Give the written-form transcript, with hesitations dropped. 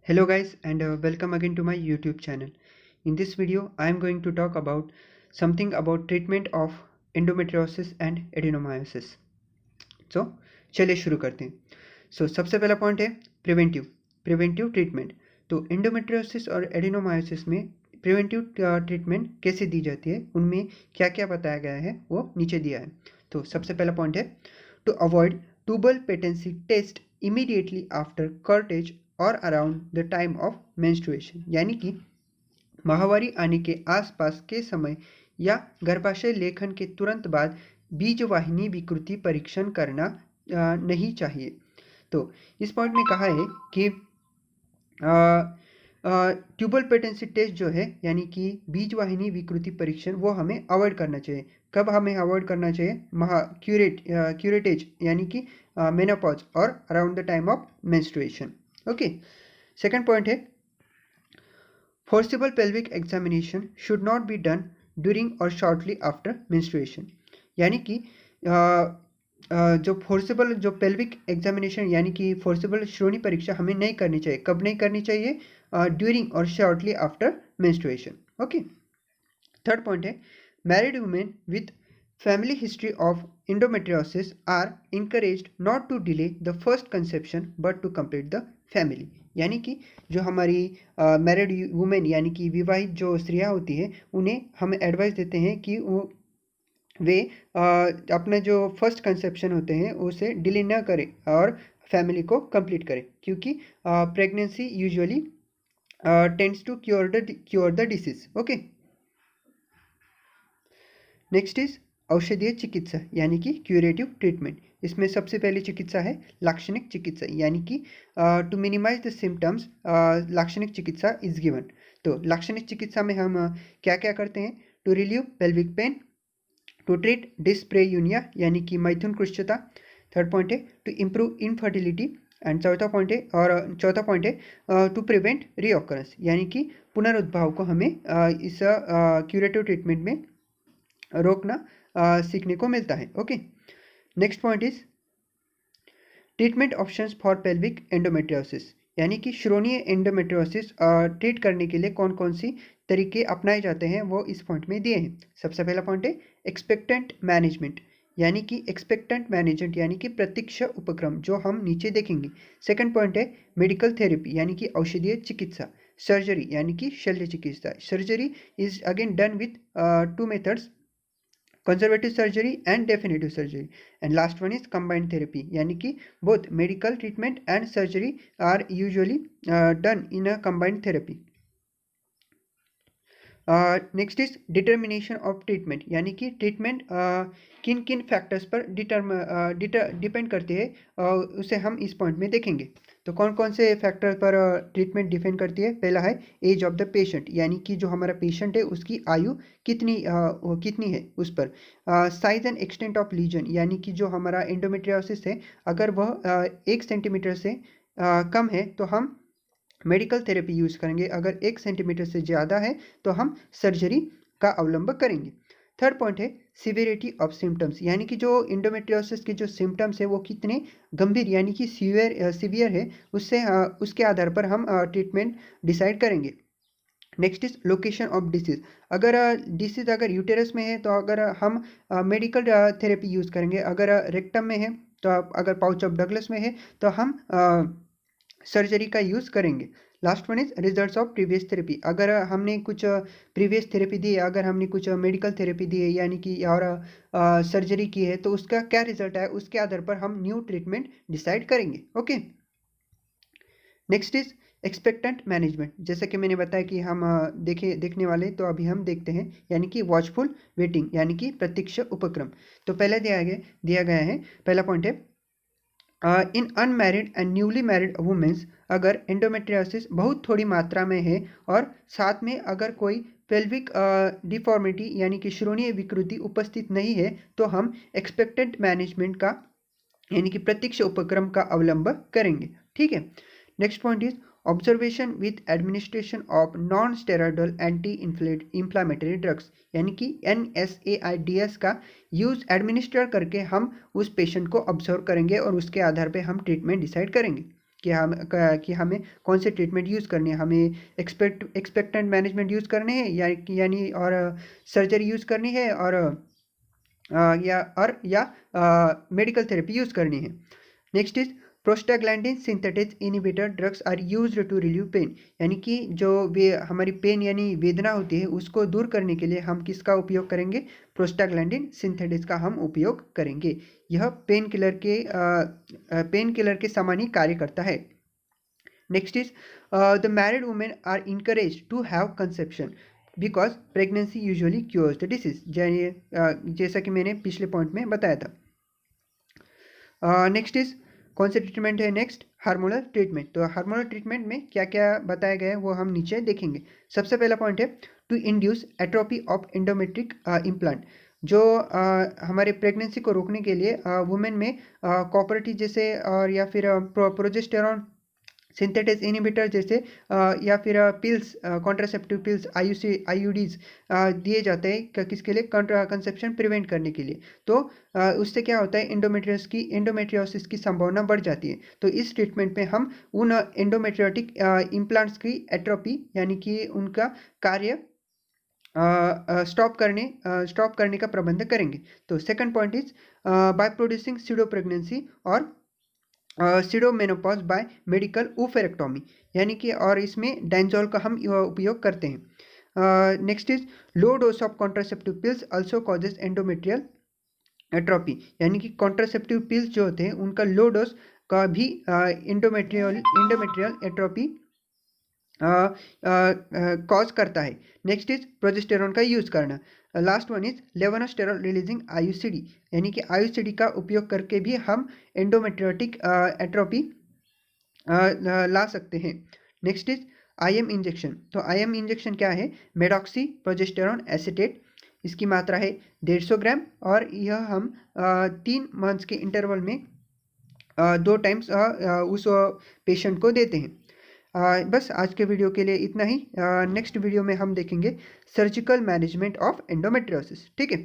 Hello guys and welcome again to my YouTube channel. In this video I am going to talk about something about treatment of endometriosis and adenomyosis. So चलिए शुरू करते हैं. सबसे पहला point है preventive treatment. तो endometriosis और adenomyosis में प्रिवेंटिव ट्रीटमेंट कैसे दी जाती है, उनमें क्या क्या बताया गया है वो नीचे दिया है. तो सबसे पहला पॉइंट है to avoid tubal patency test immediately after curettage और around the time of menstruation, यानी कि माहवारी आने के आसपास के समय या गर्भाशय लेखन के तुरंत बाद बीजवाहिनी विकृति परीक्षण करना नहीं चाहिए. तो इस पॉइंट में कहा है कि ट्यूबल पेटेंसी टेस्ट जो है यानी कि बीजवाहिनी विकृति परीक्षण वो हमें अवॉइड करना चाहिए. कब हमें अवॉइड करना चाहिए? क्यूरेटेज यानी कि मेनोपॉज और around the time of menstruation. Okay. Second point है forcible pelvic examination should not be done during और शॉर्टली आफ्टर मेंस्ट्रुएशन, यानी कि जो पेल्विक एग्जामिनेशन यानी कि फोर्सिबल श्रोणी परीक्षा हमें नहीं करनी चाहिए. कब नहीं करनी चाहिए? ड्यूरिंग और shortly after menstruation. Okay. Third point है married women with family history of endometriosis are encouraged not to delay the first conception but to complete the family, यानी कि जो हमारी मैरिड वुमेन यानी कि विवाहित जो स्त्रियां होती हैं उन्हें हम एडवाइस देते हैं कि वे अपना जो फर्स्ट कंसेप्शन होते हैं उसे डिले ना करें और फैमिली को कंप्लीट करें, क्योंकि pregnancy usually tends to cure the disease. Okay. Next is औषधीय चिकित्सा यानी कि क्यूरेटिव ट्रीटमेंट. इसमें सबसे पहली चिकित्सा है लाक्षणिक चिकित्सा, यानी कि टू मिनिमाइज द सिम्टम्स लाक्षणिक चिकित्सा इज गिवन. तो लाक्षणिक चिकित्सा में हम क्या क्या करते हैं? To relieve pelvic pain, to treat dyspareunia यानी कि मैथुन कृष्णता. थर्ड पॉइंट है टू इम्प्रूव इनफर्टिलिटी एंड चौथा पॉइंट है टू प्रिवेंट रीऑकरेंस, यानी कि पुनरुद्भव को हमें इस क्यूरेटिव ट्रीटमेंट में रोकना सीखने को मिलता है. Okay. Next point is treatment options for pelvic endometriosis, यानी कि श्रोणीय एंडोमेट्रियोसिस ट्रीट करने के लिए कौन कौन सी तरीके अपनाए जाते हैं वो इस पॉइंट में दिए हैं. सबसे पहला पॉइंट है एक्सपेक्टेंट मैनेजमेंट, यानी कि एक्सपेक्टेंट मैनेजमेंट यानी कि प्रतीक्षा उपक्रम जो हम नीचे देखेंगे. सेकंड पॉइंट है मेडिकल थेरेपी यानी कि औषधीय चिकित्सा. सर्जरी यानी कि शल्य चिकित्सा. Surgery is again done with two methods, conservative surgery and definitive surgery. And last one is combined therapy, यानी कि both medical treatment and surgery are usually done in a combined therapy. Next is determination of treatment, यानी कि treatment किन किन factors पर depend करती है उसे हम इस पॉइंट में देखेंगे. तो कौन कौन से फैक्टर पर ट्रीटमेंट डिपेंड करती है? पहला है एज ऑफ द पेशेंट, यानी कि जो हमारा पेशेंट है उसकी आयु कितनी है उस पर. Size and extent of legion, यानी कि जो हमारा एंडोमेट्रियोसिस है अगर वह 1 सेंटीमीटर से कम है तो हम मेडिकल थेरेपी यूज़ करेंगे, अगर 1 सेंटीमीटर से ज़्यादा है तो हम सर्जरी का अवलंब करेंगे. थर्ड पॉइंट है सिवियरिटी ऑफ सिम्टम्स, यानी कि जो इंडोमेट्रियोसिस के जो सिम्टम्स है वो कितने गंभीर यानी कि सीवियर है उसके आधार पर हम ट्रीटमेंट डिसाइड करेंगे. Next is location of disease, अगर यूटेरस में है तो अगर हम मेडिकल थेरेपी यूज़ करेंगे, अगर रेक्टम में है तो अगर पाउच ऑफ डगलस में है तो हम सर्जरी का यूज़ करेंगे. Last one is results of previous therapy, अगर हमने कुछ प्रीवियस थेरेपी दी है, अगर हमने कुछ मेडिकल थेरेपी दी है यानी कि और सर्जरी की है तो उसका क्या रिजल्ट है उसके आधार पर हम न्यू ट्रीटमेंट डिसाइड करेंगे. Okay. Next is expectant management, जैसा कि मैंने बताया कि हम देखने वाले तो अभी हम देखते हैं, यानी कि वॉचफुल वेटिंग यानी कि प्रतीक्षा उपक्रम. तो पहले दिया गया है पहला पॉइंट है in unmarried and newly married womens, अगर एंडोमेट्रियोसिस बहुत थोड़ी मात्रा में है और साथ में अगर कोई पेल्विक डिफॉर्मिटी यानी कि श्रोणीय विकृति उपस्थित नहीं है तो हम एक्सपेक्टेंट मैनेजमेंट का यानी कि प्रतीक्षा उपक्रम का अवलंब करेंगे. ठीक है. Next point is observation with administration of non steroidal anti inflammatory drugs, यानी कि NSAIDs का यूज़ एडमिनिस्टर करके हम उस पेशेंट को ऑब्जर्व करेंगे और उसके आधार पे हम ट्रीटमेंट डिसाइड करेंगे कि हमें कौन से ट्रीटमेंट यूज़ करने हैं, हमें एक्सपेक्टेंट मैनेजमेंट यूज़ करने हैं यानी और सर्जरी यूज़ करनी है और मेडिकल थेरेपी यूज़ करनी है। Next is prostaglandin synthetic inhibitor drugs are used to relieve pain, यानी कि जो हमारी पेन यानी वेदना होती है उसको दूर करने के लिए हम किसका उपयोग करेंगे, प्रोस्टाग्लैंडिन सिंथेटिक्स का हम उपयोग करेंगे। यह पेन किलर के समान ही कार्य करता है। Next is the married women are encourage to have conception because pregnancy usually cures the disease, जैसा कि मैंने पिछले पॉइंट में बताया था। नेक्स्ट इज कौन से ट्रीटमेंट है, नेक्स्ट हार्मोनल ट्रीटमेंट। तो हार्मोनल ट्रीटमेंट में क्या क्या बताया गया है वो हम नीचे देखेंगे। सबसे पहला पॉइंट है to induce atrophy of endometric implant, जो हमारे प्रेगनेंसी को रोकने के लिए वुमेन में कॉपर्टी जैसे और या फिर प्रोजेस्टेरॉन सिंथेटिक इनिबिटर जैसे या फिर पिल्स, कॉन्ट्रासेप्टिव पिल्स, IUDs दिए जाते हैं किसके लिए, कंसेप्शन प्रिवेंट करने के लिए। तो उससे क्या होता है, एंडोमेट्रियोसिस की संभावना बढ़ जाती है। तो इस ट्रीटमेंट में हम उन एंडोमेट्रियोटिक इम्प्लांट्स की एट्रोपी यानी कि उनका कार्य स्टॉप करने का प्रबंध करेंगे। तो second point is by producing pseudo pregnancy और सीडोमेनोपॉज बाय मेडिकल ओफेरेक्टोमी, यानी कि और इसमें डाइंजोल का हम उपयोग करते हैं। Next is low dose of contraceptive pills also causes endometrial atrophy, यानी कि कॉन्ट्रासेप्टिव पिल्स जो होते हैं उनका लो डोज का भी एंडोमेट्रियल एट्रोपी कॉज करता है। नेक्स्ट इज प्रोजेस्टेरॉन का यूज करना। Last one is levonorgestrel releasing IUCD, यानी कि IUCD का उपयोग करके भी हम एंडोमेट्रियोटिक एट्रोपी ला सकते हैं। Next is IM injection. तो IM इंजेक्शन क्या है, मेडॉक्सी प्रोजेस्टेरॉन एसीटेट, इसकी मात्रा है 150 ग्राम और यह हम 3 मंथ्स के इंटरवल में 2 टाइम्स उस पेशेंट को देते हैं। बस आज के वीडियो के लिए इतना ही। नेक्स्ट वीडियो में हम देखेंगे सर्जिकल मैनेजमेंट ऑफ एंडोमेट्रियोसिस। ठीक है।